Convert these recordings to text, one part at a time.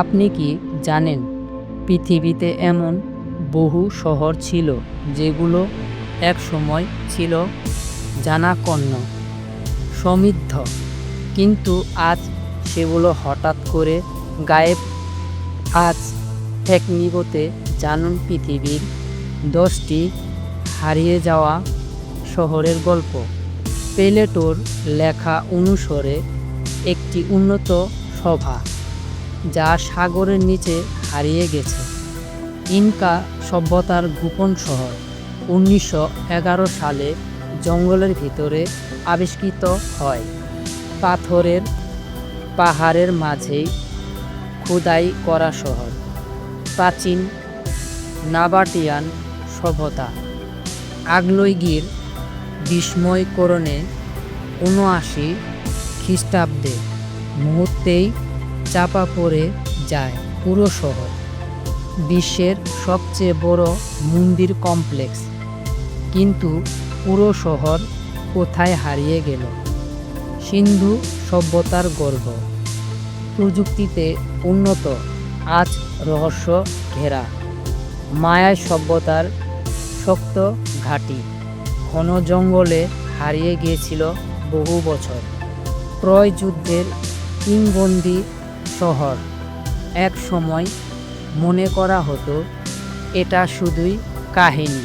আপনি কি জানেন পৃথিবীতে এমন বহু শহর ছিল যেগুলো একসময় ছিল জনাকণ্য, সমৃদ্ধ, কিন্তু আজ সেগুলো হঠাৎ করে গায়েব। আজ ফ্যাক্টনিবতে জানুন পৃথিবীর 10টি হারিয়ে যাওয়া শহরের গল্প। প্লেটোর লেখা অনুসারে একটি উন্নত সভা যা সাগরের নিচে হারিয়ে গেছে। ইনকা সভ্যতার গোপন শহর 1911 সালে জঙ্গলের ভিতরে আবিষ্কৃত হয়। পাথরের পাহাড়ের মাঝেই খোদাই করা শহর। প্রাচীন নাবাটিয়ান সভ্যতা আগ্নেয়গিরির বিস্ময়করণে 79 খ্রিস্টাব্দে মুহূর্তেই চাপা পড়ে যায় পুরো শহর। বিশ্বের সবচেয়ে বড় মন্দির কমপ্লেক্স, কিন্তু পুরো শহর কোথায় হারিয়ে গেল? সিন্ধু সভ্যতার গর্ব প্রযুক্তিতে উন্নত, আজ রহস্য ঘেরা। মায়ায় সভ্যতার শক্ত ঘাঁটি ঘন জঙ্গলে হারিয়ে গিয়েছিল বহু বছর। ট্রয় যুদ্ধের কিংবদন্তি শহর, এক সময় মনে করা হতো এটা শুধুই কাহিনী,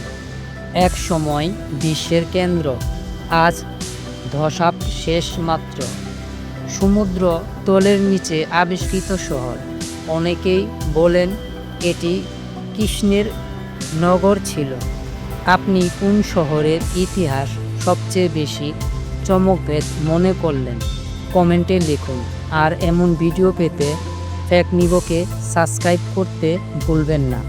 এক সময় বিশ্বের কেন্দ্র, আজ ধসাপ শেষ মাত্র। সমুদ্র তলের নিচে আবিষ্কৃত শহর, অনেকেই বলেন এটি কৃষ্ণের নগর ছিল। আপনি কোন শহরের ইতিহাস সবচেয়ে বেশি চমকপ্রদ মনে করলেন? কমেন্টে লিখুন। আর এমন ভিডিও পেতে ফ্যাক্টনিবকে সাবস্ক্রাইব করতে ভুলবেন না।